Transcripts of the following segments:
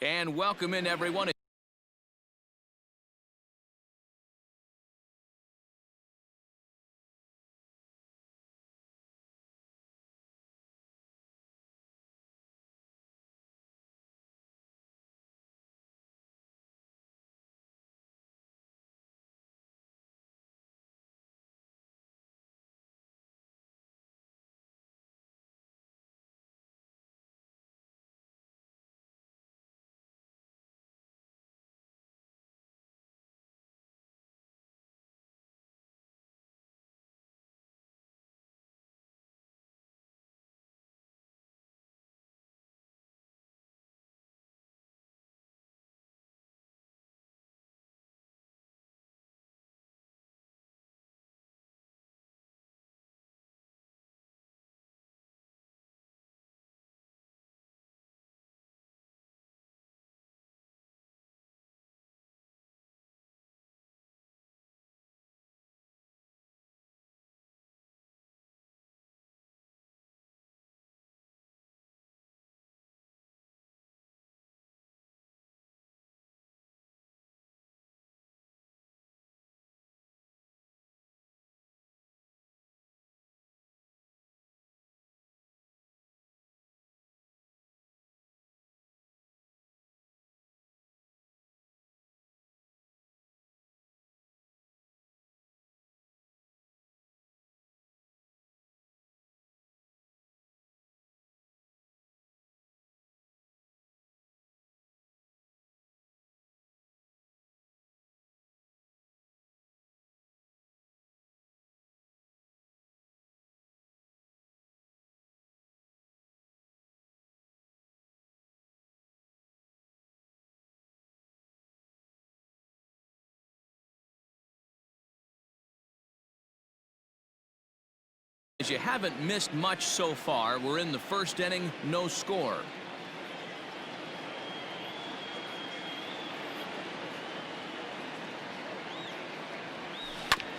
And welcome in, everyone. As you haven't missed much so far, we're in the first inning, no score.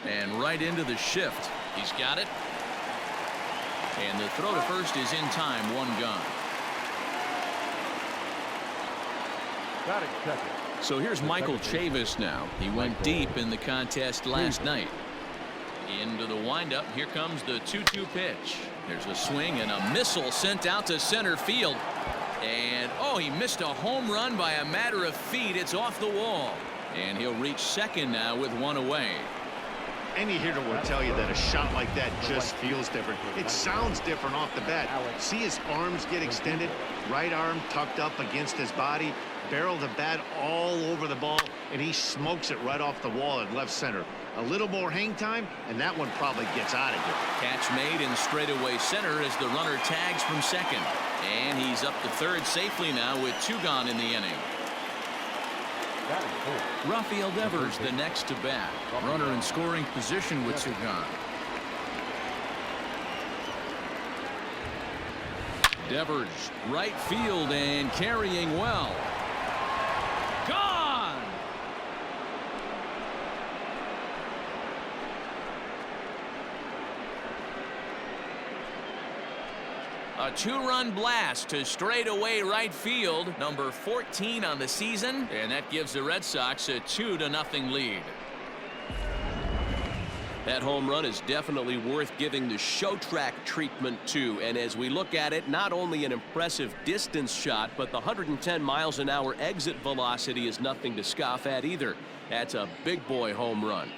And right into the shift. He's got it. And the throw to first is in time, one gone. Got it, second. So here's Michael Chavis now. He went deep in the contest last night. Into the windup. Here comes the 2-2 pitch. There's a swing and a missile sent out to center field. And oh, he missed a home run by a matter of feet. It's off the wall. And he'll reach second now with one away. Any hitter will tell you that a shot like that just feels different. It sounds different off the bat. See his arms get extended, right arm tucked up against his body, barrel the bat all over the ball, and he smokes it right off the wall at left center. A little more hang time, and that one probably gets out of here. Catch made in straightaway center as the runner tags from second. And he's up to third safely now with two gone in the inning. Rafael Devers the next to bat. Runner in scoring position with two gone. Devers right field and carrying well. Gone. A two-run blast to straightaway right field, number 14 on the season, and that gives the Red Sox a 2-0 lead. That home run is definitely worth giving the show track treatment to, and as we look at it, not only an impressive distance shot, but the 110 miles an hour exit velocity is nothing to scoff at either. That's a big boy home run.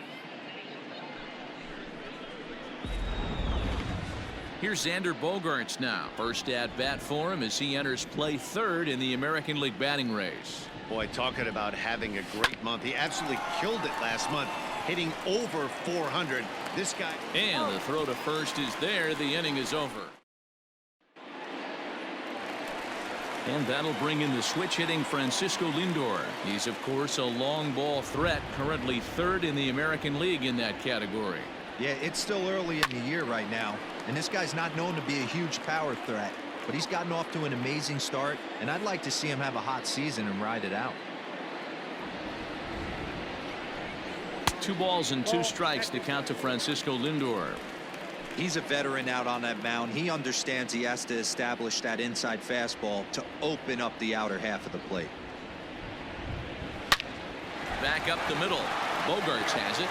Here's Xander Bogaerts now. First at bat for him as he enters play third in the American League batting race. Boy, talking about having a great month. He absolutely killed it last month, hitting over 400. This guy. And the throw to first is there. The inning is over. And that'll bring in the switch hitting Francisco Lindor. He's, of course, a long ball threat, currently third in the American League in that category. Yeah, it's still early in the year right now, and this guy's not known to be a huge power threat, but he's gotten off to an amazing start, and I'd like to see him have a hot season and ride it out. 2 balls and 2 strikes to count to Francisco Lindor. He's a veteran out on that mound. He understands he has to establish that inside fastball to open up the outer half of the plate. back up the middle. Bogarts has it.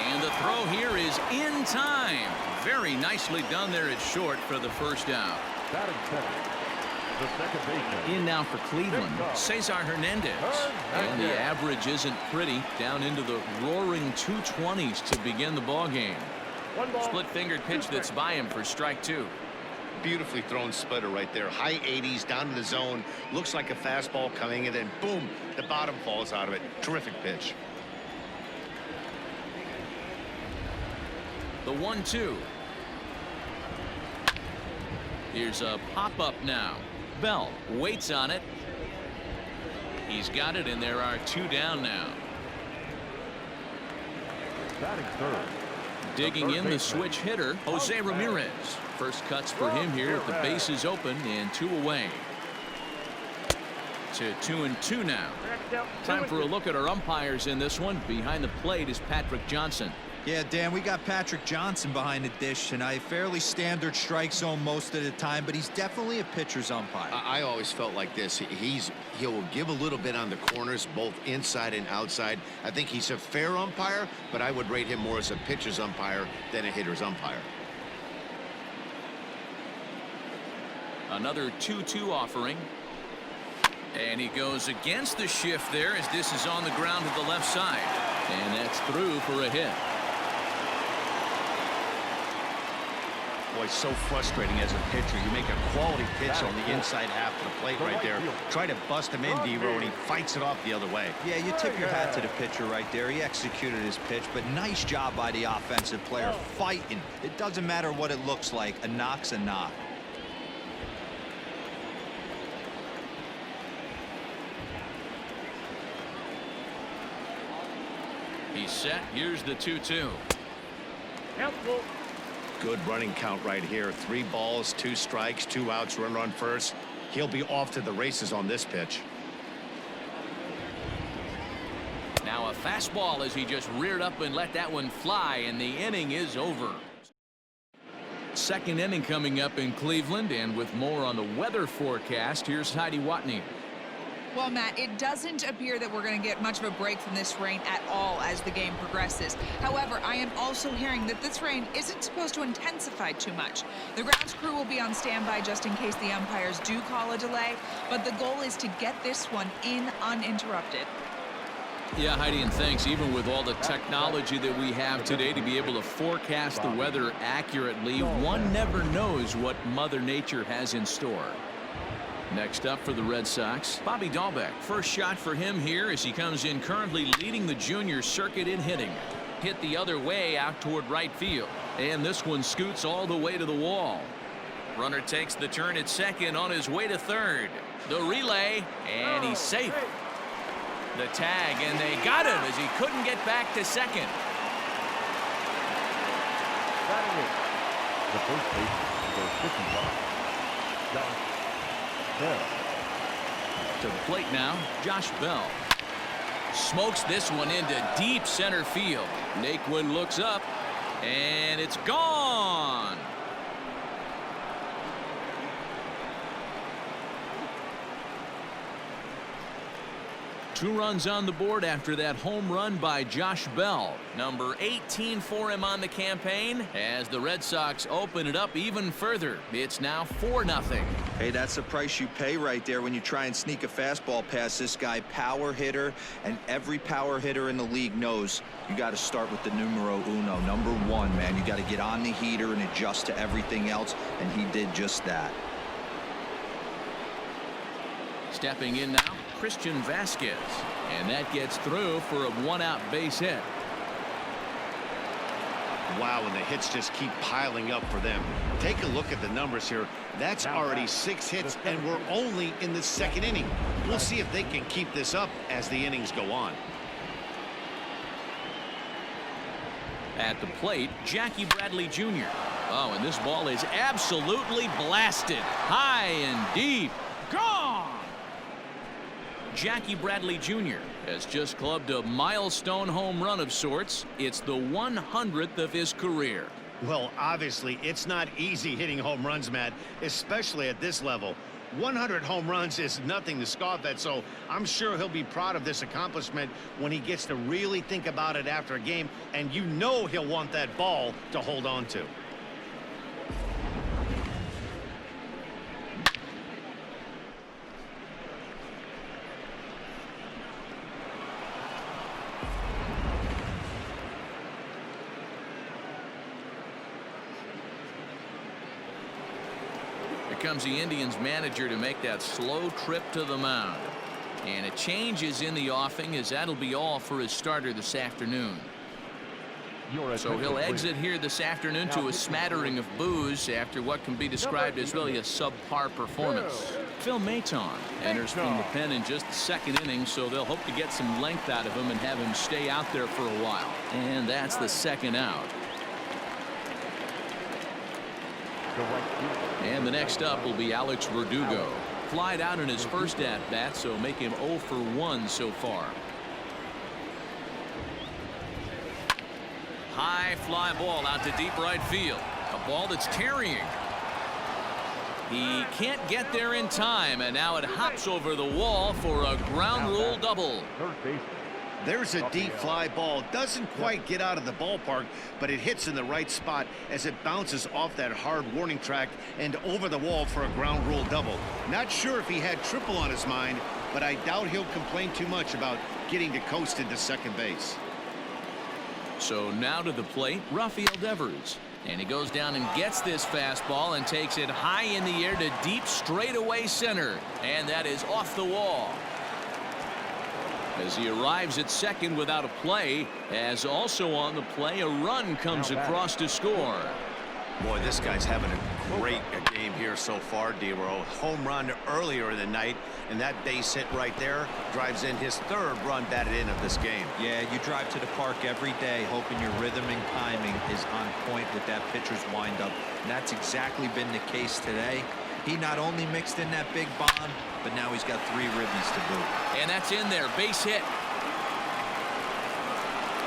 And the throw here is in time. Very nicely done there at short for the first out. Batting second. The second baseman. In now for Cleveland, Cesar Hernandez. And the average isn't pretty, down into the roaring 220s to begin the ball game. Split-fingered pitch that's by him for strike two. Beautifully thrown splitter right there. High 80s down to the zone. Looks like a fastball coming, and then boom, the bottom falls out of it. Terrific pitch. The 1-2. Here's a pop-up now. Bell waits on it. He's got it, and there are two down now. Batting third. Digging in the switch hitter, Jose Ramirez. First cuts for him here at the bases open and two away. To 2-2 now. Time for a look at our umpires in this one. Behind the plate is Patrick Johnson. Yeah, Dan, we got Patrick Johnson behind the dish, and a fairly standard strike zone most of the time, but he's definitely a pitcher's umpire. I always felt like this. He'll give a little bit on the corners, both inside and outside. I think he's a fair umpire, but I would rate him more as a pitcher's umpire than a hitter's umpire. Another 2-2 offering. And he goes against the shift there as this is on the ground to the left side. And that's through for a hit. Boy, so frustrating as a pitcher. You make a quality pitch on the inside half of the plate right there. Try to bust him in, D-Row, and he fights it off the other way. Yeah, you tip your hat to the pitcher right there. He executed his pitch, but nice job by the offensive player fighting. It doesn't matter what it looks like. A knock's a knock. He's set. Here's the 2-2. Good running count right here. 3 balls, 2 strikes, 2 outs, runner on first. He'll be off to the races on this pitch. Now a fastball as he just reared up and let that one fly, and the inning is over. Second inning coming up in Cleveland, and with more on the weather forecast, here's Heidi Watney. Well, Matt, it doesn't appear that we're going to get much of a break from this rain at all as the game progresses. However, I am also hearing that this rain isn't supposed to intensify too much. The grounds crew will be on standby just in case the umpires do call a delay, but the goal is to get this one in uninterrupted. Yeah, Heidi, and thanks. Even with all the technology that we have today to be able to forecast the weather accurately, one never knows what Mother Nature has in store. Next up for the Red Sox, Bobby Dahlbeck. First shot for him here as he comes in currently leading the junior circuit in hitting. Hit the other way out toward right field. And this one scoots all the way to the wall. Runner takes the turn at second on his way to third. The relay, and he's safe. The tag, and they got him as he couldn't get back to second. Batting it. The first baseman goes 55. Josh Bell. To the plate now, Josh Bell. Smokes this one into deep center field. Naquin looks up, and it's gone. Two runs on the board after that home run by Josh Bell. Number 18 for him on the campaign as the Red Sox open it up even further. It's now 4-0. Hey, that's the price you pay right there when you try and sneak a fastball past this guy. Power hitter, and every power hitter in the league knows you got to start with the numero uno, number 1, man. You got to get on the heater and adjust to everything else, and he did just that. Stepping in now, Christian Vasquez, and that gets through for a 1-out base hit. Wow, and the hits just keep piling up for them. Take a look at the numbers here. That's already 6 hits, and we're only in the second inning. We'll see if they can keep this up as the innings go on. At the plate, Jackie Bradley Jr. Oh, and this ball is absolutely blasted. High and deep. Gone! Jackie Bradley Jr. has just clubbed a milestone home run of sorts. It's the 100th of his career. Well, obviously, it's not easy hitting home runs, Matt, especially at this level. 100 home runs is nothing to scoff at, so I'm sure he'll be proud of this accomplishment when he gets to really think about it after a game, and you know he'll want that ball to hold on to. Here comes the Indians manager to make that slow trip to the mound. And a change is in the offing, as that'll be all for his starter this afternoon. So he'll exit here this afternoon to a smattering of boos after what can be described as really a subpar performance. Phil Maton enters from the pen in just the second inning, so they'll hope to get some length out of him and have him stay out there for a while. And that's the second out. And the next up will be Alex Verdugo. Flied out in his first at-bat, so make him 0 for 1 so far. High fly ball out to deep right field. A ball that's carrying. He can't get there in time, and now it hops over the wall for a ground rule double. There's a deep fly ball. Doesn't quite get out of the ballpark, but it hits in the right spot as it bounces off that hard warning track and over the wall for a ground rule double. Not sure if he had triple on his mind, but I doubt he'll complain too much about getting to coast into second base. So now to the plate, Rafael Devers. And he goes down and gets this fastball and takes it high in the air to deep straightaway center. And that is off the wall. As he arrives at second without a play, as also on the play, a run comes across to score. Boy, this guy's having a great game here so far, D-Row. Home run earlier in the night, and that base hit right there drives in his third run batted in of this game. Yeah, you drive to the park every day hoping your rhythm and timing is on point with that pitcher's windup. And that's exactly been the case today. He not only mixed in that big bomb, but now he's got 3 ribbies to boot. And that's in there, base hit.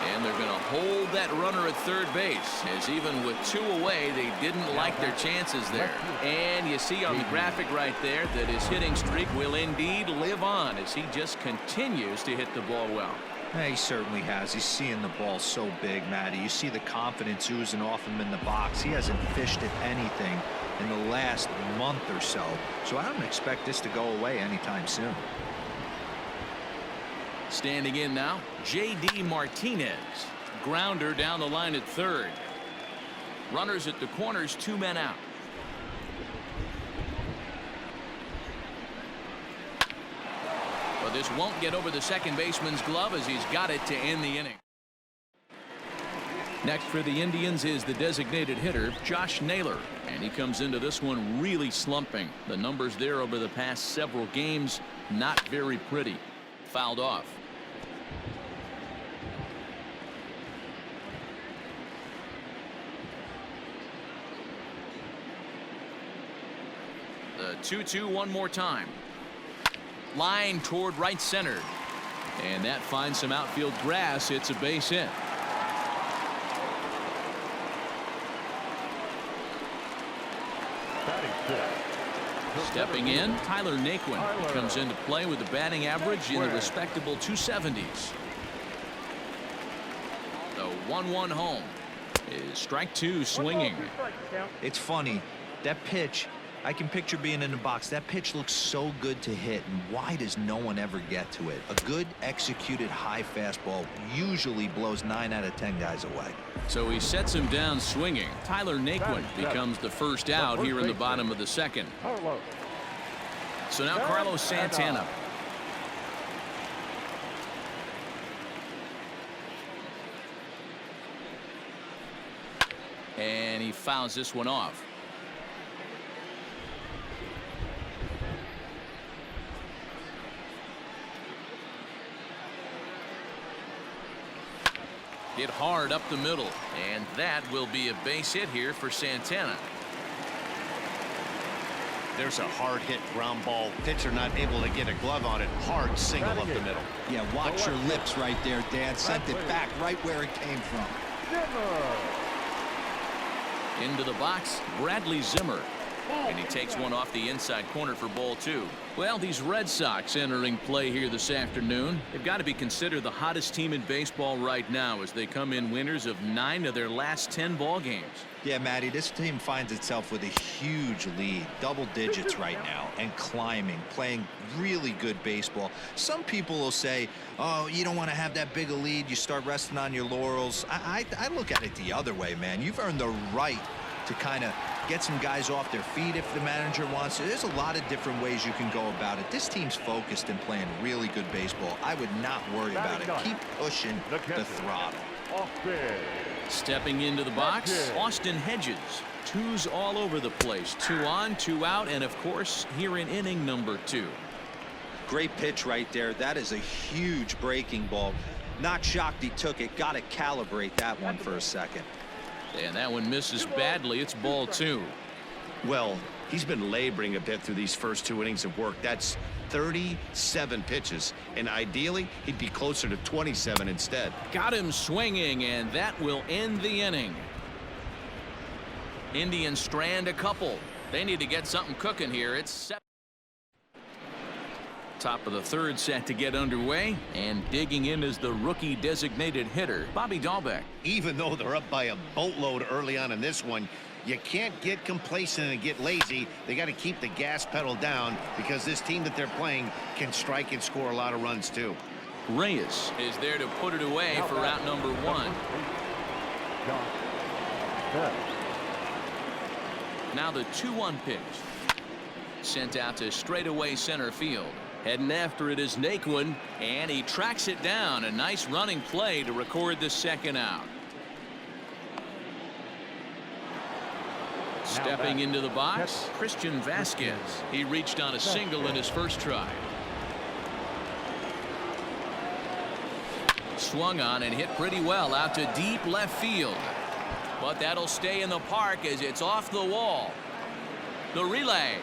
And they're going to hold that runner at third base, as even with 2 away, they didn't like their chances there. And you see on the graphic right there that his hitting streak will indeed live on as he just continues to hit the ball well. Yeah, he certainly has. He's seeing the ball so big, Matty. You see the confidence oozing off him in the box. He hasn't fished at anything in the last month or so. So I don't expect this to go away anytime soon. Standing in now, J.D. Martinez. Grounder down the line at third. Runners at the corners, 2 men out. But this won't get over the second baseman's glove as he's got it to end the inning. Next for the Indians is the designated hitter, Josh Naylor. And he comes into this one really slumping. The numbers there over the past several games, not very pretty. Fouled off. The 2-2 one more time. Line toward right center. And that finds some outfield grass. It's a base hit. Stepping in, Tyler Naquin. He comes into play with a batting average in the respectable 270s. The 1-1 home is strike 2 swinging. It's funny, that pitch, I can picture being in the box. That pitch looks so good to hit, and why does no one ever get to it? A good executed high fastball usually blows 9 out of 10 guys away. So he sets him down swinging. Tyler Naquin becomes the first out here in the bottom of the second. So now Carlos Santana. And he fouls this one off. Hit hard up the middle, and that will be a base hit here for Santana. There's a hard hit ground ball. Pitcher not able to get a glove on it. Hard single up the middle. Yeah, watch your lips right there, Dan. Sent it back right where it came from. Into the box, Bradley Zimmer. And he takes one off the inside corner for ball 2. Well, these Red Sox entering play here this afternoon. They've got to be considered the hottest team in baseball right now as they come in winners of 9 of their last 10 ball games. Yeah, Matty, this team finds itself with a huge lead, double digits right now, and climbing, playing really good baseball. Some people will say, oh, you don't want to have that big a lead. You start resting on your laurels. I look at it the other way, man. You've earned the right to kind of get some guys off their feet if the manager wants to. There's a lot of different ways you can go about it. This team's focused and playing really good baseball. I would not worry about it. Keep pushing the throttle. Stepping into the box, Austin Hedges. 2s all over the place. 2 on, 2 out, and of course here in inning number 2. Great pitch right there. That is a huge breaking ball. Not shocked he took it. Got to calibrate that one for a second. And that one misses badly. It's ball 2. Well, he's been laboring a bit through these first 2 innings of work. That's 37 pitches, and ideally he'd be closer to 27 instead. Got him swinging, and that will end the inning. Indians strand a couple. They need to get something cooking here. It's 7. Top of the 3rd set to get underway, and digging in is the rookie designated hitter, Bobby Dahlbeck. Even though they're up by a boatload early on in this one, you can't get complacent and get lazy. They got to keep the gas pedal down because this team that they're playing can strike and score a lot of runs too. Reyes is there to put it away for out number 1. Now the 2-1 pitch. Sent out to straightaway center field. Heading after it is Naquin, and he tracks it down. A nice running play to record the 2nd out. Stepping into the box, Christian Vasquez. He reached on a single in his first try. Swung on and hit pretty well out to deep left field. But that'll stay in the park as it's off the wall. The relay.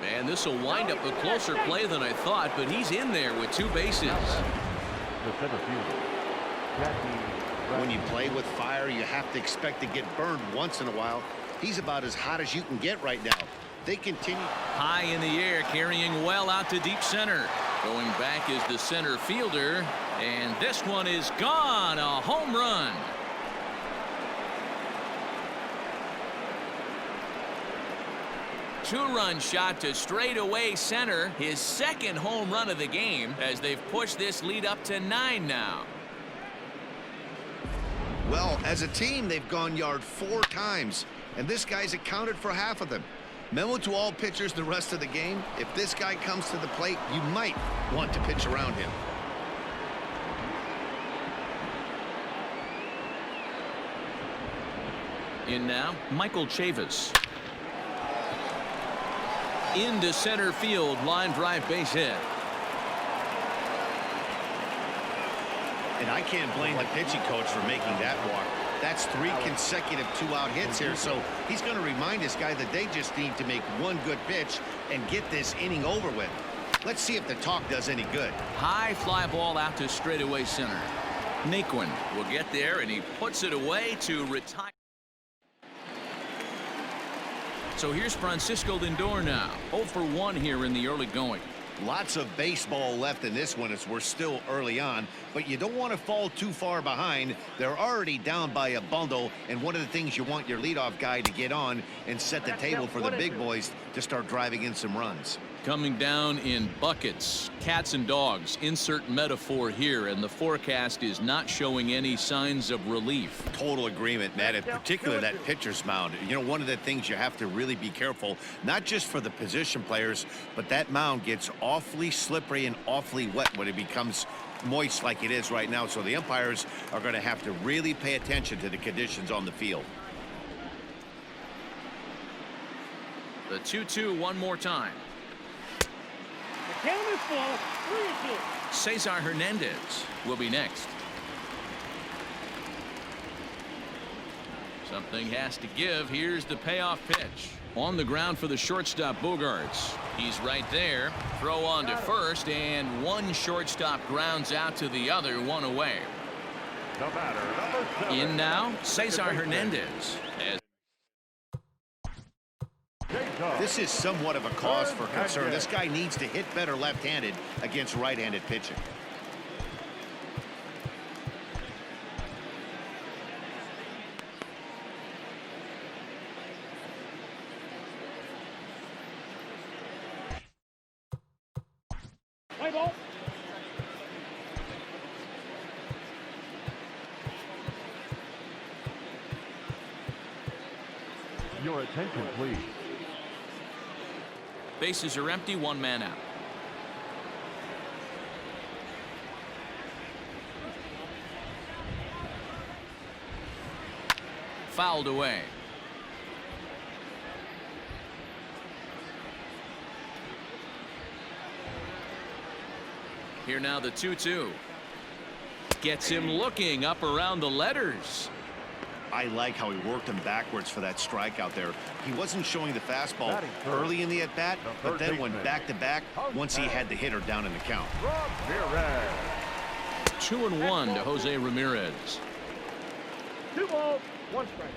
Man, this will wind up a closer play than I thought, but he's in there with 2 bases. When you play with fire, you have to expect to get burned once in a while. He's about as hot as you can get right now. They continue. High in the air, carrying well out to deep center. Going back is the center fielder, and this one is gone. A home run. Two-run shot to straightaway center. His 2nd home run of the game as they've pushed this lead up to 9 now. Well, as a team, they've gone yard 4 times, and this guy's accounted for half of them. Memo to all pitchers the rest of the game. If this guy comes to the plate, you might want to pitch around him. In now, Michael Chavis. Into center field, line drive base hit. And I can't blame the pitching coach for making that walk. That's 3 consecutive 2-out hits here, so he's going to remind this guy that they just need to make 1 good pitch and get this inning over with. Let's see if the talk does any good. High fly ball out to straightaway center. Naquin will get there, and he puts it away to retire. So here's Francisco Lindor now. 0 for 1 here in the early going. Lots of baseball left in this one as we're still early on, but you don't want to fall too far behind. They're already down by a bundle, and one of the things you want your leadoff guy to get on and set the table for the big boys to start driving in some runs. Coming down in buckets, cats and dogs. Insert metaphor here, and the forecast is not showing any signs of relief. Total agreement, Matt, in particular that pitcher's mound. You know, one of the things you have to really be careful, not just for the position players, but that mound gets awfully slippery and awfully wet when it becomes moist like it is right now. So the umpires are going to have to really pay attention to the conditions on the field. The 2-2 one more time. Cesar Hernandez will be next. Something has to give. Here's the payoff pitch. On the ground for the shortstop, Bogarts. He's right there. Throw on to first, and one shortstop grounds out to the other, 1 away. In now, Cesar Hernandez. As This is somewhat of a cause for concern. This guy needs to hit better left-handed against right-handed pitching. Play ball. Your attention, please. Bases are empty, one man out. Fouled away. Here now the 2-2. Gets him looking up around the letters. I like how he worked him backwards for that strikeout there. He wasn't showing the fastball early in the at-bat, but then went back-to-back once he had the hitter down in the count. 2-1 to Jose Ramirez. 2 balls, 1 strike.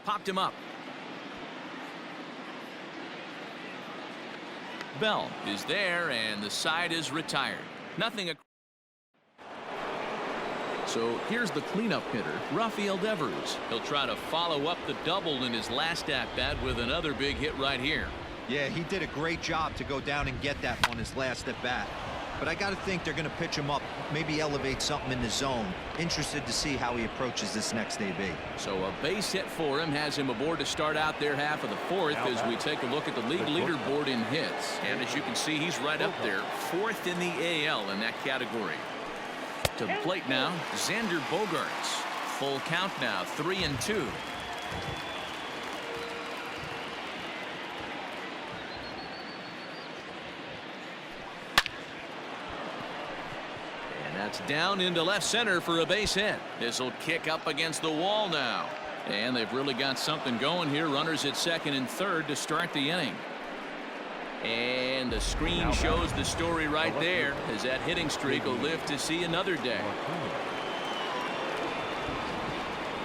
Popped him up. Bell is there, and the side is retired. Nothing. So here's the cleanup hitter, Rafael Devers. He'll try to follow up the double in his last at-bat with another big hit right here. Yeah, he did a great job to go down and get that on his last at-bat. But I got to think they're going to pitch him up, maybe elevate something in the zone. Interested to see how he approaches this next AB. So a base hit for him has him aboard to start out their half of the fourth as we take a look at the league leaderboard in hits. And as you can see, he's right up there, 4th in the AL in that category. To the plate now, Xander Bogaerts. Full count now, 3-2. That's down into left center for a base hit. This will kick up against the wall now. And they've really got something going here. Runners at second and third to start the inning. And the screen shows the story right there as that hitting streak will live to see another day.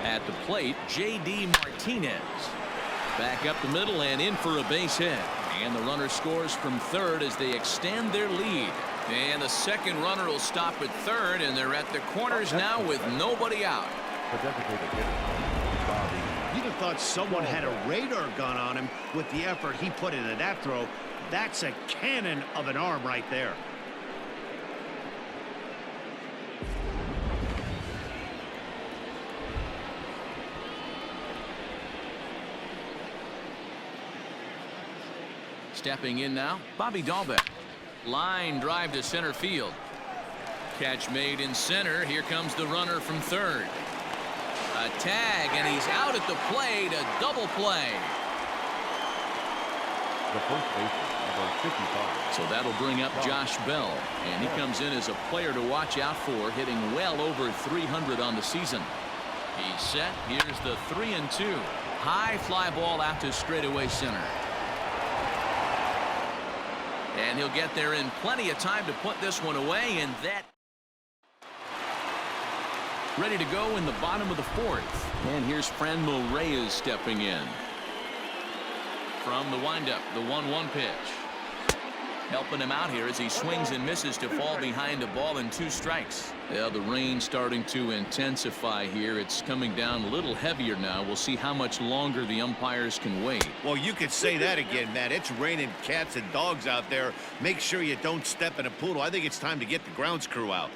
At the plate, J.D. Martinez. Back up the middle and in for a base hit. And the runner scores from third as they extend their lead. And the second runner will stop at third, and they're at the corners now with nobody out. You'd have thought someone had a radar gun on him with the effort he put into that throw. That's a cannon of an arm right there. Stepping in now, Bobby Dahlbeck. Line drive to center field. Catch made in center. Here comes the runner from third. A tag, and he's out at the plate. A double play. The first baseman, number 55. So that'll bring up Josh Bell, and he comes in as a player to watch out for, hitting well over 300 on the season. He's set. Here's the 3-2. High fly ball out to straightaway center. And he'll get there in plenty of time to put this one away, and that ready to go in the bottom of the fourth. And here's Franmil Reyes stepping in. From the windup, the 1-1 pitch. Helping him out here as he swings and misses to fall behind a ball and 2 strikes. Well, the rain starting to intensify here. It's coming down a little heavier now. We'll see how much longer the umpires can wait. Well, you could say that again, Matt. It's raining cats and dogs out there. Make sure you don't step in a poodle. I think it's time to get the grounds crew out.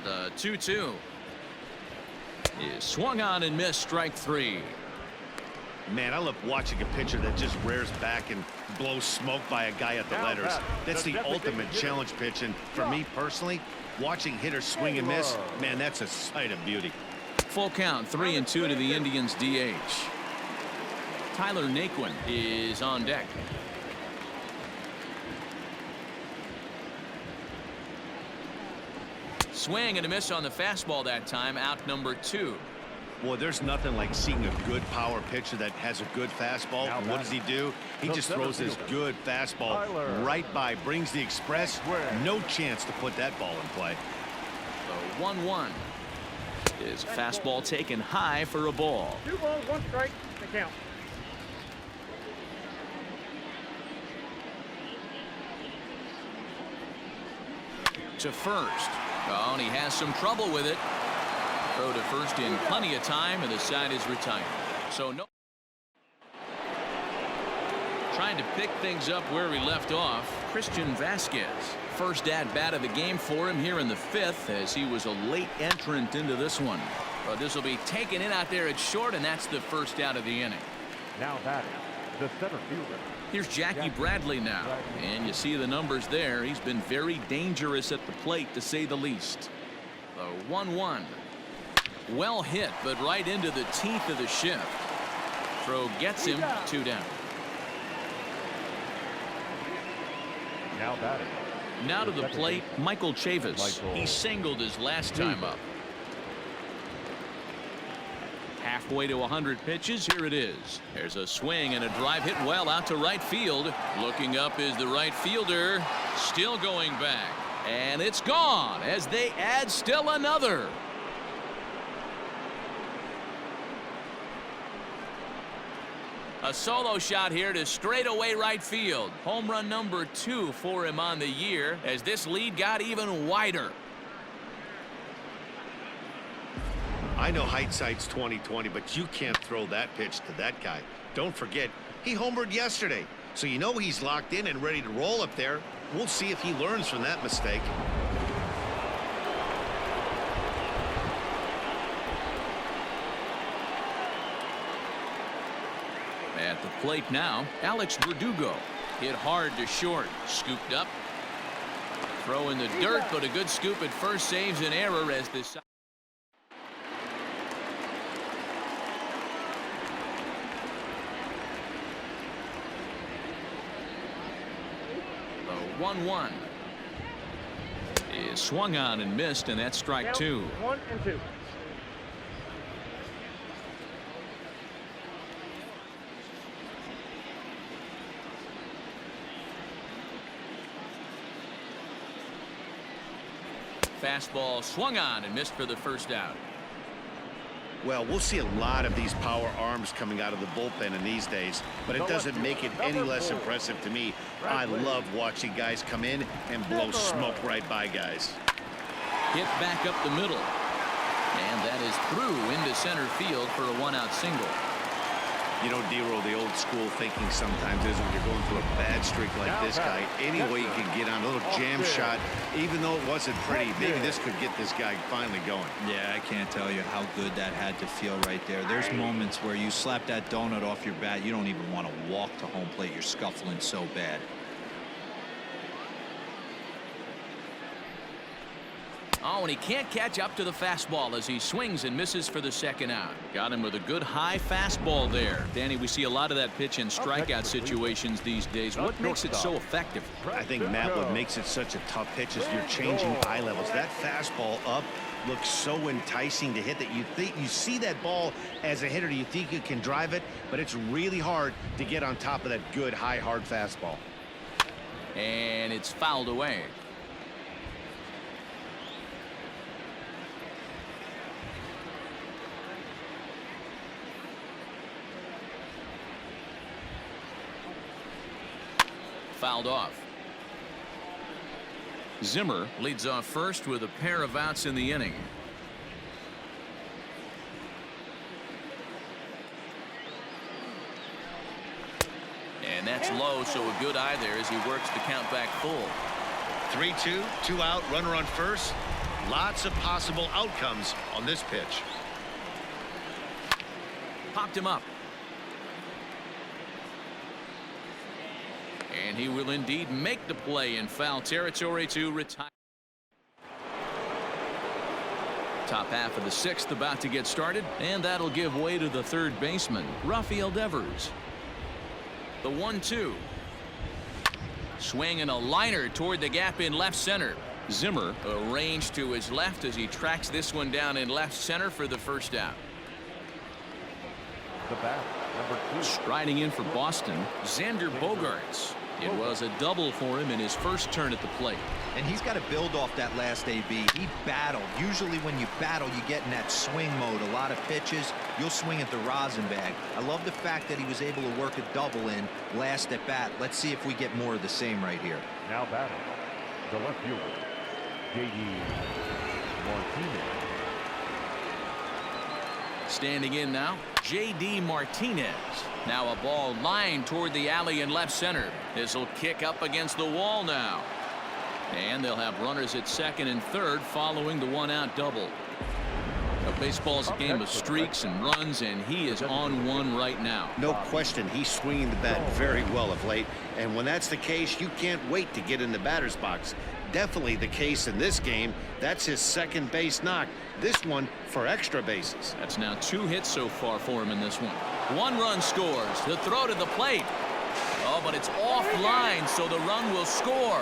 The 2-2 is swung on and missed, strike 3. Man, I love watching a pitcher that just rears back and blows smoke by a guy at the letters. That's the ultimate challenge pitch, and for me personally, watching hitters swing and miss, man, that's a sight of beauty. Full count, 3-2 to the Indians DH. Tyler Naquin is on deck. Swing and a miss on the fastball that time, out number 2. Well, there's nothing like seeing a good power pitcher that has a good fastball. And what does he do? He just throws this good fastball right by, brings the express. No chance to put that ball in play. The 1-1. His fastball taken high for a ball. 2 balls, 1 strike. The count. To first. Oh, and he has some trouble with it. Throw to first in plenty of time, and the side is retired. So no. Trying to pick things up where we left off, Christian Vasquez. First at bat of the game for him here in the 5th, as he was a late entrant into this one. But this will be taken in out there at short, and that's the first out of the inning. Now batting, the center fielder. Here's Jackie Bradley now, and you see the numbers there. He's been very dangerous at the plate, to say the least. The 1-1. Well hit, but right into the teeth of the shift. Throw gets him 2 down. Now batting. Now to the plate, Michael Chavis. He singled his last time up. Halfway to 100 pitches. Here it is. There's a swing and a drive hit well out to right field. Looking up is the right fielder. Still going back. And it's gone as they add still another. A solo shot here to straightaway right field. Home run number 2 for him on the year as this lead got even wider. I know hindsight's 20/20, but you can't throw that pitch to that guy. Don't forget, he homered yesterday, so you know he's locked in and ready to roll up there. We'll see if he learns from that mistake. At the plate now, Alex Verdugo. Hit hard to short. Scooped up. Throw in the dirt, but a good scoop at first saves an error as this. The 1-1 is swung on and missed, and that's strike 2. 1 and 2. Fastball swung on and missed for the first out. Well, we'll see a lot of these power arms coming out of the bullpen in these days, but it doesn't make it any less impressive to me. I love watching guys come in and blow smoke right by guys. Hit back up the middle, and that is through into center field for a 1-out single. You know, Dero, the old school thinking sometimes is when you're going through a bad streak like this guy, any way you can get on a little jam shot, even though it wasn't pretty, maybe this could get this guy finally going. Yeah, I can't tell you how good that had to feel right there. There's moments where you slap that donut off your bat, you don't even want to walk to home plate. You're scuffling so bad. Oh, and he can't catch up to the fastball as he swings and misses for the second out. Got him with a good high fastball there. Danny, we see a lot of that pitch in strikeout situations these days. What makes it so effective? I think, Matt, what makes it such a tough pitch is you're changing eye levels. That fastball up looks so enticing to hit that you see that ball as a hitter, you think you can drive it, but it's really hard to get on top of that good high hard fastball. And it's fouled away. Fouled off. Zimmer leads off first with a pair of outs in the inning. And that's low, so a good eye there as he works the count back full. 3-2, 2 out, runner on first. Lots of possible outcomes on this pitch. Popped him up. And he will indeed make the play in foul territory to retire. Top half of the 6th about to get started, and that'll give way to the third baseman, Rafael Devers. The 1-2. Swing and a liner toward the gap in left center. Zimmer arranged to his left as he tracks this one down in left center for the first out. The bat, number 2. Striding in for Boston, Xander Bogaerts. It was a double for him in his first turn at the plate. And he's got to build off that last AB. He battled. Usually when you battle, you get in that swing mode. A lot of pitches, you'll swing at the rosin bag. I love the fact that he was able to work a double in last at bat. Let's see if we get more of the same right here. Now batting, the left fielder, J.D. Martinez. Standing in now, J.D. Martinez. Now a ball lined toward the alley in left center. This will kick up against the wall now. And they'll have runners at second and third following the one-out double. Now, baseball's a game of streaks and runs, and he is on one right now. No question, he's swinging the bat very well of late. And when that's the case, you can't wait to get in the batter's box. Definitely the case in this game. That's his second base knock. This one for extra bases. That's now 2 hits so far for him in this one. 1 run scores. The throw to the plate. Oh, but it's offline, so the run will score.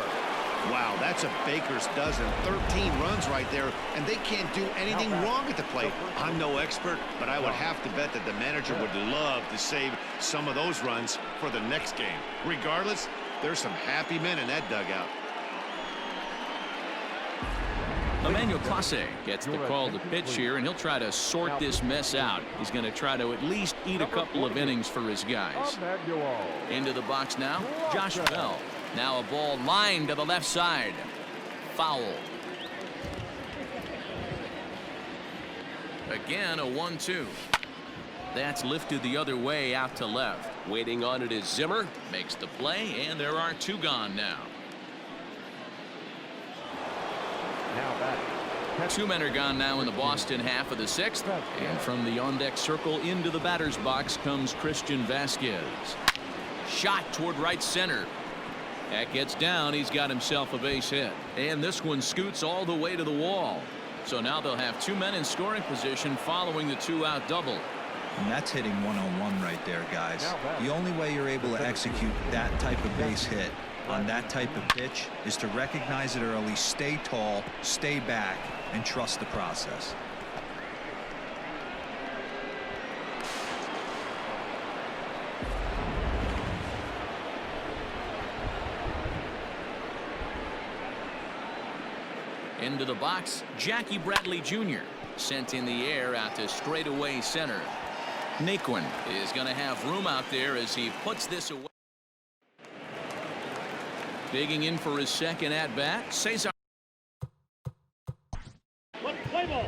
Wow, that's a baker's dozen. 13 runs right there, and they can't do anything wrong at the plate. I'm no expert, but I would have to bet that the manager would love to save some of those runs for the next game. Regardless, there's some happy men in that dugout. Emmanuel Clase gets the call to pitch here, and he'll try to sort this mess out. He's going to try to at least eat a couple of innings for his guys. Into the box now, Josh Bell. Now a ball lined to the left side. Foul. Again, a 1-2. That's lifted the other way out to left. Waiting on it is Zimmer. Makes the play, and there are 2 gone now. Now batting. 2 men are gone now in the Boston half of the 6th. And from the on-deck circle into the batter's box comes Christian Vasquez. Shot toward right center. That gets down. He's got himself a base hit. And this one scoots all the way to the wall. So now they'll have 2 men in scoring position following the 2-out double. And that's hitting one-on-one right there, guys. The only way you're able to execute that type of base hit on that type of pitch is to recognize it early, stay tall, stay back, and trust the process. Into the box, Jackie Bradley Jr. sent in the air out to straightaway center. Naquin is going to have room out there as he puts this away. Digging in for his second at bat, Cesar. Play ball.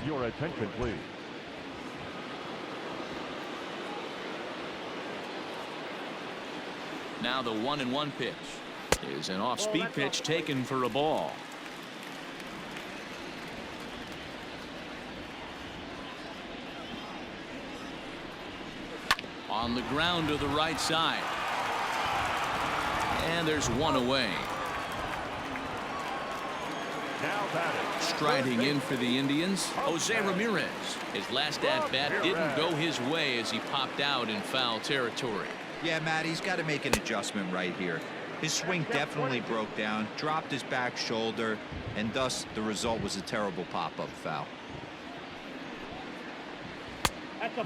Your attention, please. Now the 1-1 pitch is an off-speed pitch taken for a ball. On the ground to the right side. And there's 1 away. Now batting. Striding in for the Indians, Jose Ramirez. His last at-bat didn't go his way as he popped out in foul territory. Yeah, Matt, he's got to make an adjustment right here. His swing definitely broke down, dropped his back shoulder, and thus the result was a terrible pop-up foul.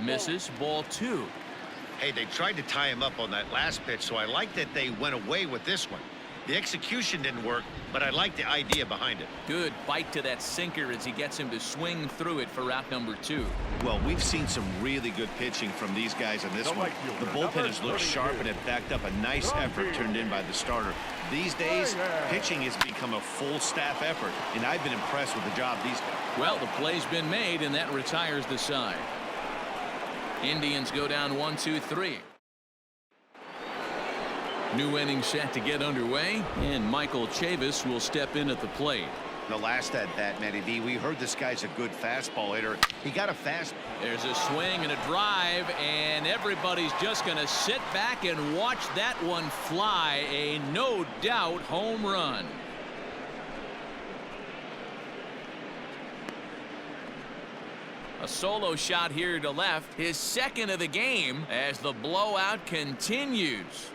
Misses, ball 2. Hey, they tried to tie him up on that last pitch, so I like that they went away with this one. The execution didn't work, but I like the idea behind it. Good bite to that sinker as he gets him to swing through it for route number 2. Well, we've seen some really good pitching from these guys in this one. The bullpen has looked sharp and have backed up a nice effort turned in by the starter. These days, pitching has become a full staff effort, and I've been impressed with the job these guys. Well, the play's been made, and that retires the side. Indians go down 1-2-3. New inning set to get underway, and Michael Chavis will step in at the plate. The last at bat, Matty V, we heard this guy's a good fastball hitter. He got a fast. There's a swing and a drive, and everybody's just going to sit back and watch that one fly. A no doubt home run. A solo shot here to left, his second of the game as the blowout continues.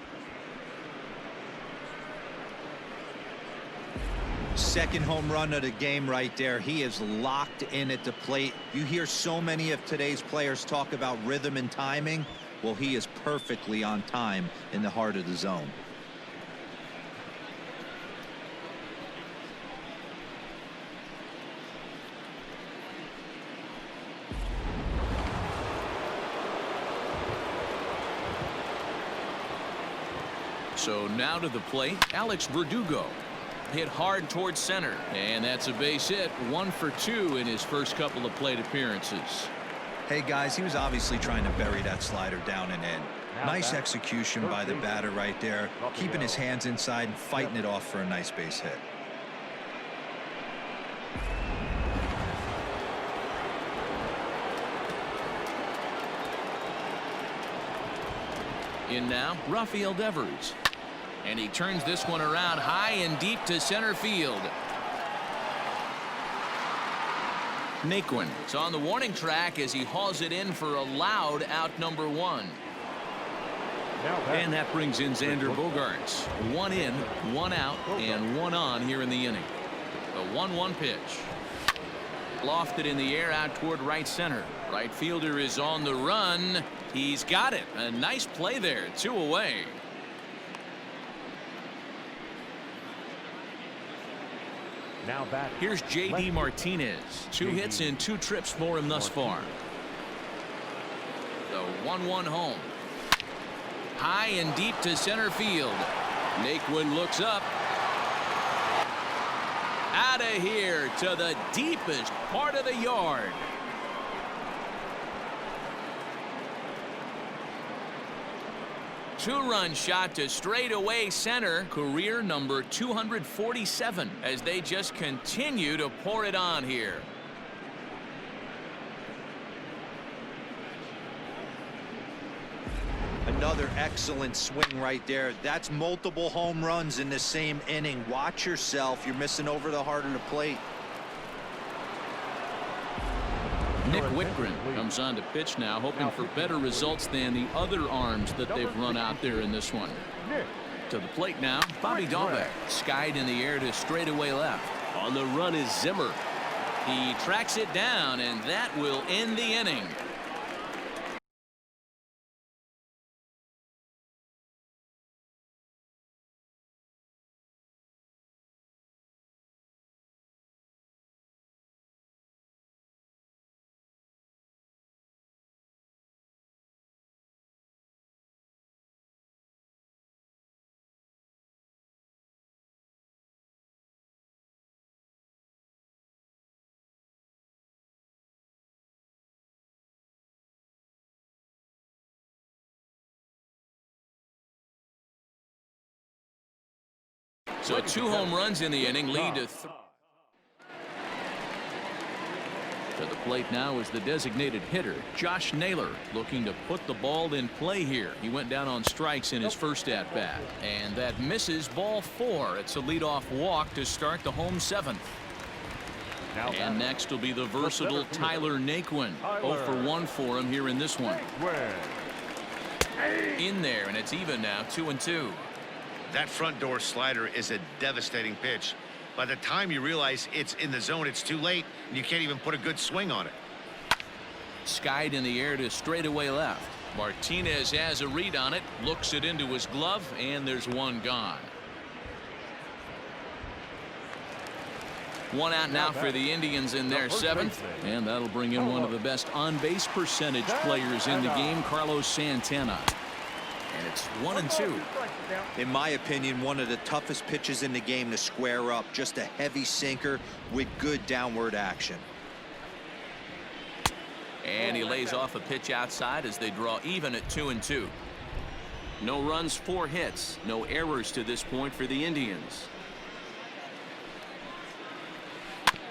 second home run of the game right there. He is locked in at the plate. You hear so many of today's players talk about rhythm and timing. Well, he is perfectly on time in the heart of the zone. So now to the plate, Alex Verdugo. Hit hard towards center, and that's a base hit. 1 for 2 in his first couple of plate appearances. Hey guys, he was obviously trying to bury that slider down and in. Nice execution by the batter right there, keeping his hands inside and fighting it off for a nice base hit. In now, Rafael Devers. And he turns this one around high and deep to center field. Naquin is on the warning track as he hauls it in for a loud out number 1. And that brings in Xander Bogaerts. 1 in, 1 out, and 1 on here in the inning. The 1-1 pitch. Lofted in the air out toward right center. Right fielder is on the run. He's got it. A nice play there. 2 away. Now back. Here's J.D. Martinez. 2 hits in 2 trips for him thus far. The 1-1 home. High and deep to center field. Naquin looks up. Out of here to the deepest part of the yard. Two-run shot to straightaway center, career number 247, as they just continue to pour it on here. Another excellent swing right there. That's multiple home runs in the same inning. Watch yourself. You're missing over the heart of the plate. Nick Whitgren comes on to pitch now, hoping for better results than the other arms that they've run out there in this one. To the plate now, Bobby Dalbec. Skied in the air to straightaway left. On the run is Zimmer. He tracks it down, and that will end the inning. So 2 home runs in the inning lead to 3. To the plate now is the designated hitter, Josh Naylor, looking to put the ball in play here. He went down on strikes in his first at-bat. And that misses ball 4. It's a leadoff walk to start the home 7th. And next will be the versatile Tyler Naquin. 0 for 1 for him here in this one. In there, and it's even now, 2-2. That front door slider is a devastating pitch. By the time you realize it's in the zone, it's too late, and you can't even put a good swing on it. Skied in the air to straightaway left. Martinez has a read on it, looks it into his glove, and there's 1 gone. 1 out now for the Indians in their 7th, and that'll bring in one of the best on-base percentage players in the game, Carlos Santana. And it's 1-2. In my opinion, one of the toughest pitches in the game to square up. Just a heavy sinker with good downward action. And he lays off a pitch outside as they draw even at 2-2. No runs, 4 hits, no errors to this point for the Indians.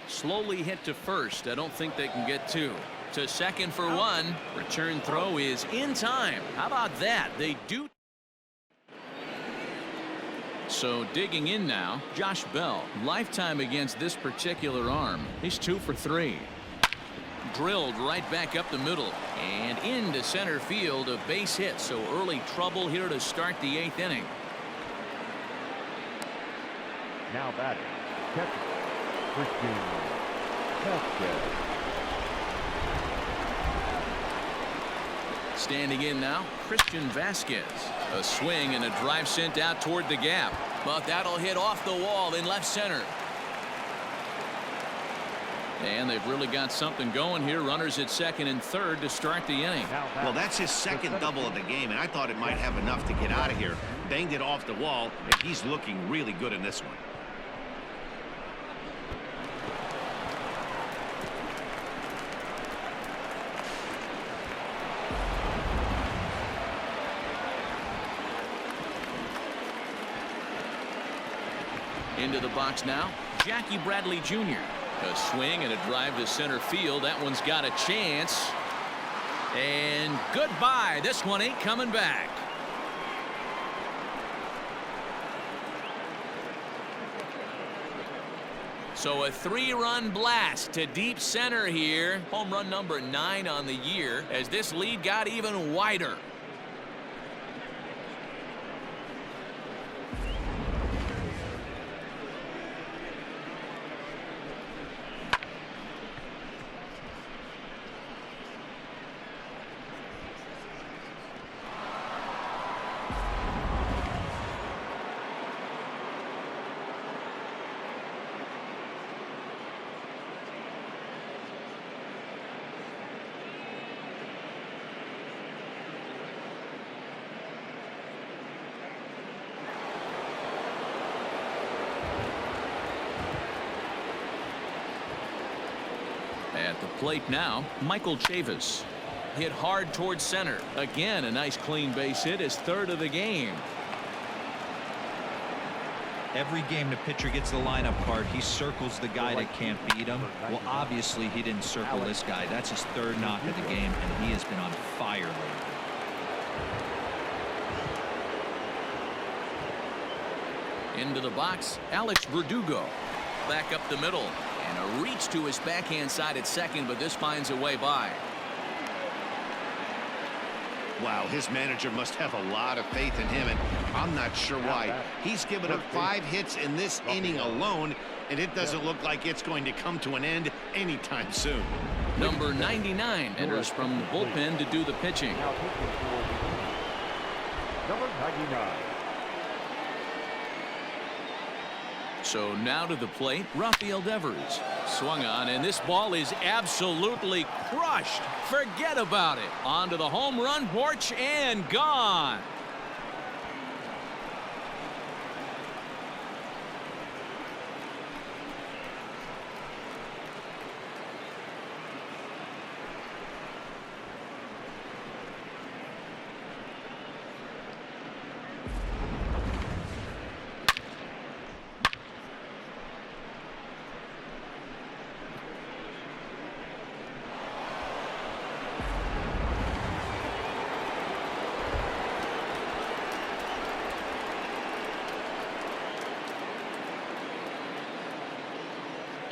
Slowly hit to first. I don't think they can get 2. To second for 1. Return throw is in time. How about that? They do. So digging in now, Josh Bell. Lifetime against this particular arm. He's 2 for 3. Drilled right back up the middle and into center field, a base hit. So early trouble here to start the 8th inning. Now batting, catcher Christian Vasquez. Standing in now, Christian Vasquez. A swing and a drive sent out toward the gap. But that'll hit off the wall in left center. And they've really got something going here. Runners at second and third to start the inning. Well, that's his second double of the game, and I thought it might have enough to get out of here. Banged it off the wall, and he's looking really good in this one. Into the box now, Jackie Bradley Jr. A swing and a drive to center field. That one's got a chance. And goodbye. This one ain't coming back. So a 3-run blast to deep center here. Home run number 9 on the year as this lead got even wider. At the plate now, Michael Chavis. Hit hard towards center. Again, a nice clean base hit, his third of the game. Every game the pitcher gets the lineup card, he circles the guy that can't beat him. Well, obviously he didn't circle this guy. That's his third knock of the game, and he has been on fire lately. Into the box, Alex Verdugo. Back up the middle. And a reach to his backhand side at second, but this finds a way by. Wow, his manager must have a lot of faith in him, and I'm not sure why. He's given up 5 hits in this inning alone, and it doesn't look like it's going to come to an end anytime soon. Number 99 enters from the bullpen to do the pitching. Now pitching for number 99. So now to the plate, Rafael Devers. Swung on, and this ball is absolutely crushed. Forget about it. Onto the home run porch and gone.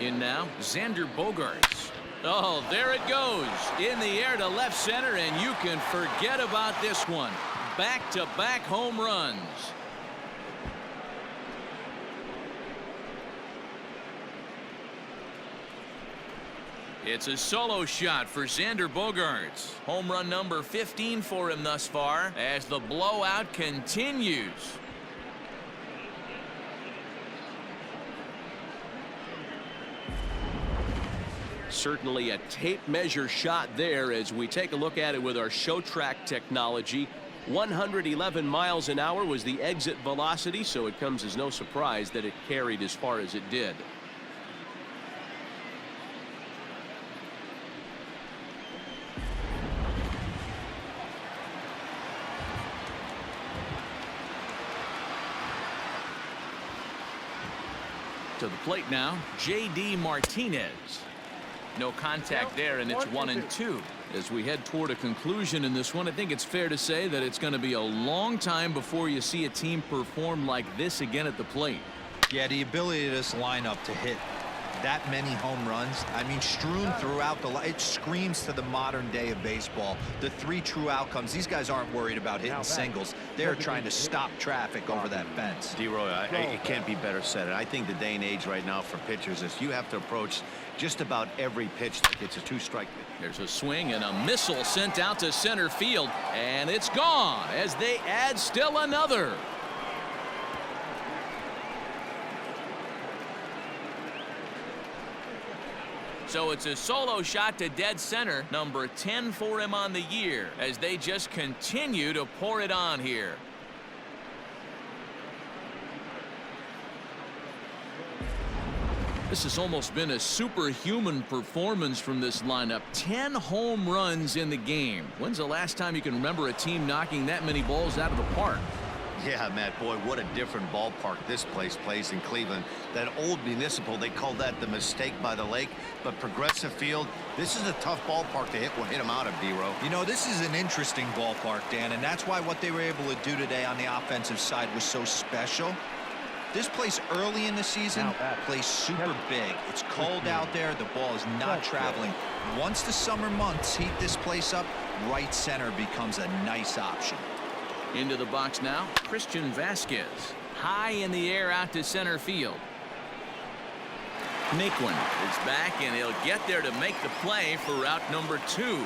In now, Xander Bogaerts. Oh, there it goes. In the air to left center, and you can forget about this one. Back-to-back home runs. It's a solo shot for Xander Bogaerts. Home run number 15 for him thus far as the blowout continues. Certainly a tape measure shot there as we take a look at it with our show track technology. 111 miles an hour was the exit velocity, so it comes as no surprise that it carried as far as it did. To the plate now, J.D. Martinez. No contact there, and it's 1-2. As we head toward a conclusion in this one, I think it's fair to say that it's going to be a long time before you see a team perform like this again at the plate. Yeah, the ability of this lineup to hit that many home runs, I mean, strewn throughout it screams to the modern day of baseball. The 3 true outcomes. These guys aren't worried about hitting singles. They're trying to stop traffic over that fence. D-Roy, it can't be better said. And I think the day and age right now for pitchers is you have to approach just about every pitch like it's a 2-strike pitch. There's a swing and a missile sent out to center field, and it's gone as they add still another. So it's a solo shot to dead center, number 10 for him on the year, as they just continue to pour it on here. This has almost been a superhuman performance from this lineup. 10 home runs in the game. When's the last time you can remember a team knocking that many balls out of the park? Yeah, Matt, boy, what a different ballpark this place plays in Cleveland. That old Municipal, they called that the mistake by the lake. But Progressive Field, this is a tough ballpark to hit them out of, D-Row. You know, this is an interesting ballpark, Dan, and that's why what they were able to do today on the offensive side was so special. This place early in the season plays super big. It's cold out there. The ball is not traveling. Once the summer months heat this place up, right center becomes a nice option. Into the box now, Christian Vasquez. High in the air out to center field. Naquin is back, and he'll get there to make the play for route number 2.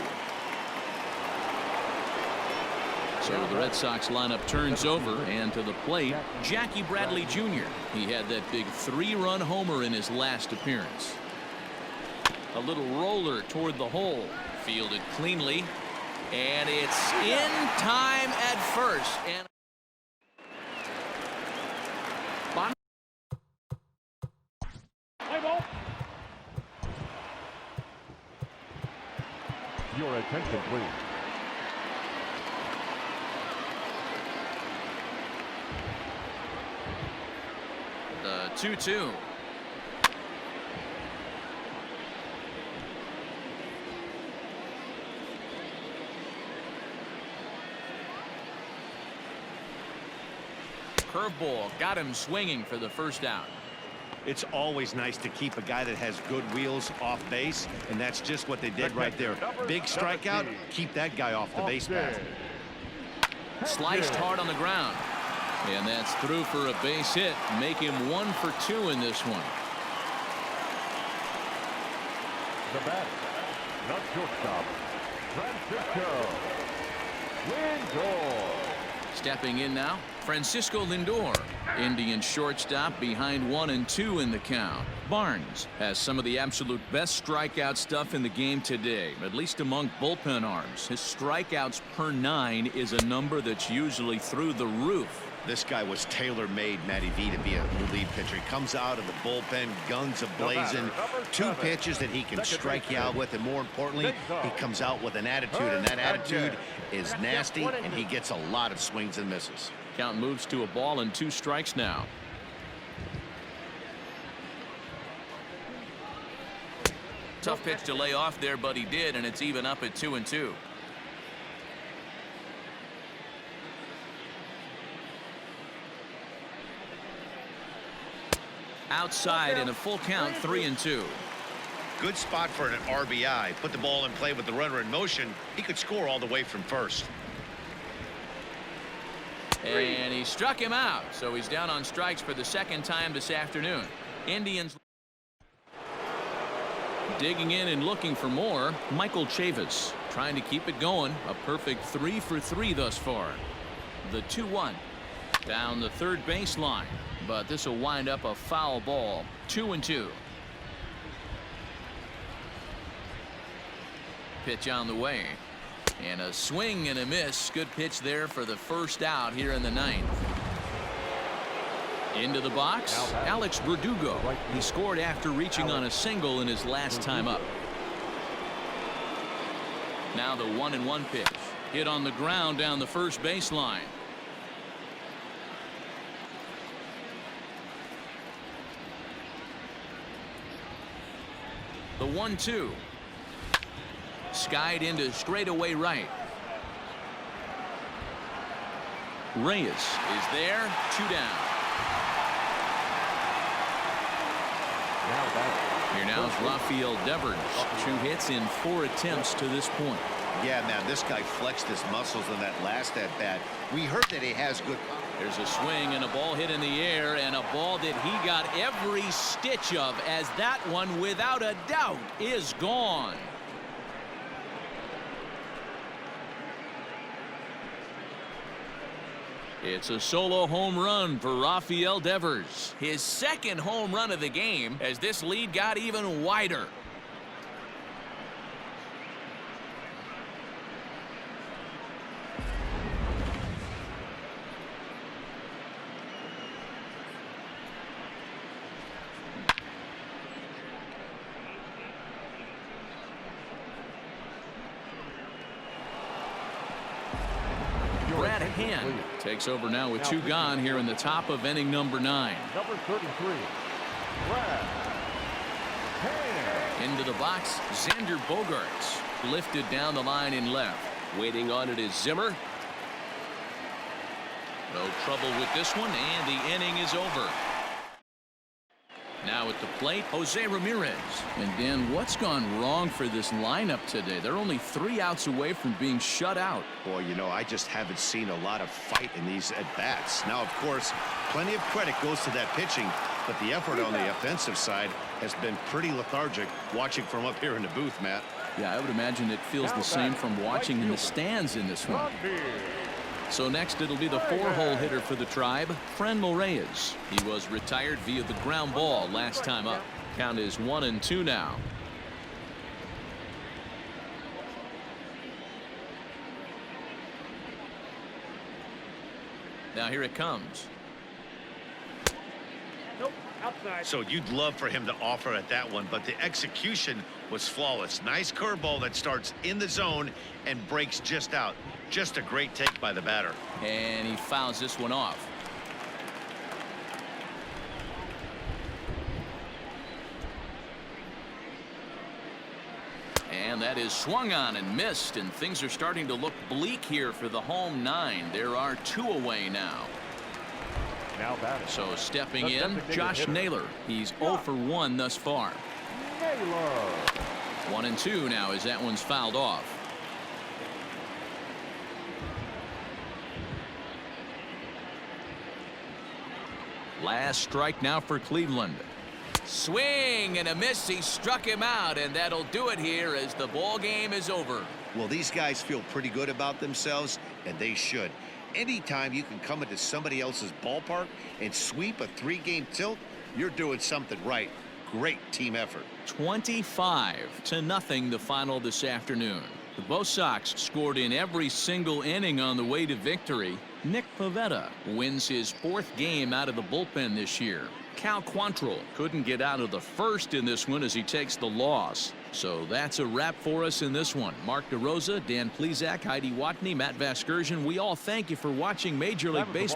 So the Red Sox lineup turns over, and to the plate, Jackie Bradley Jr. He had that big 3-run homer in his last appearance. A little roller toward the hole. Fielded cleanly. And it's in time at first. And Your attention, please. the 2-2. Curveball got him swinging for the first out. It's always nice to keep a guy that has good wheels off base, and that's just what they did right there. Big strikeout, keep that guy off the base path. Sliced hard on the ground. And that's through for a base hit. Make him 1 for 2 in this one. The batter, not shortstop, Francisco Lindor. Stepping in now, Francisco Lindor. Indian shortstop behind 1 and 2 in the count. Barnes has some of the absolute best strikeout stuff in the game today, at least among bullpen arms. His strikeouts per 9 is a number that's usually through the roof. This guy was tailor-made, Matty V, to be a relief pitcher. He comes out of the bullpen, guns a-blazing, 2 pitches that he can strike you out with, and more importantly, he comes out with an attitude, and that attitude is nasty, and he gets a lot of swings and misses. Count moves to a ball and 2 strikes now. Tough pitch to lay off there, but he did, and it's even up at 2-2. Outside in a full count, 3-2. Good spot for an RBI. Put the ball in play with the runner in motion. He could score all the way from first. And he struck him out, so he's down on strikes for the 2nd time this afternoon. Indians digging in and looking for more. Michael Chavis trying to keep it going. A perfect 3 for 3 thus far. The 2-1 down the third baseline, but this will wind up a foul ball. 2-2. Pitch on the way, and a swing and a miss. Good pitch there for the first out here in the 9th. Into the box, Alex Verdugo. He scored after reaching on a single in his last time up. Now the 1-1 pitch, hit on the ground down the first baseline. The 1-2. Skied into straightaway right. Reyes is there, 2 down. Here now is Rafael Devers. 2 hits in 4 attempts to this point. Yeah, man, this guy flexed his muscles in that last at-bat. We heard that he has good... There's a swing and a ball hit in the air, and a ball that he got every stitch of, as that one, without a doubt, is gone. It's a solo home run for Rafael Devers. His 2nd home run of the game, as this lead got even wider. Brad Hand takes over now with 2 gone here in the top of inning number 9. Number 33, Brad Hand. Into the box, Xander Bogaerts lifted down the line in left. Waiting on it is Zimmer. No trouble with this one, and the inning is over. Now at the plate, Jose Ramirez. And Dan, what's gone wrong for this lineup today? They're only 3 outs away from being shut out. Boy, you know, I just haven't seen a lot of fight in these at-bats. Now, of course, plenty of credit goes to that pitching, but the effort on the offensive side has been pretty lethargic watching from up here in the booth, Matt. Yeah, I would imagine it feels the same from watching in the stands in this one. So next it'll be the 4-hole hitter for the Tribe, Franmil Reyes. He was retired via the ground ball last time up. Count is 1-2 now. Now here it comes. Nope, outside. So you'd love for him to offer at that one, but the execution was flawless. Nice curveball that starts in the zone and breaks just out. Just a great take by the batter. And he fouls this one off. And that is swung on and missed, and things are starting to look bleak here for the home 9. There are 2 away now. Now batting. So stepping The in, designated Josh hitter. Naylor. He's 0 for 1 thus far. Naylor. 1-2 now as that one's fouled off. Last strike now for Cleveland. Swing and a miss. He struck him out, and that'll do it here as the ball game is over. Well, these guys feel pretty good about themselves, and they should. Anytime you can come into somebody else's ballpark and sweep a 3-game tilt, you're doing something right. Great team effort. 25-0 the final this afternoon. The Bo Sox scored in every single inning on the way to victory. Nick Pivetta wins his 4th game out of the bullpen this year. Cal Quantrill couldn't get out of the first in this one as he takes the loss. So that's a wrap for us in this one. Mark DeRosa, Dan Plesac, Heidi Watney, Matt Vasgersian, we all thank you for watching Major League Baseball.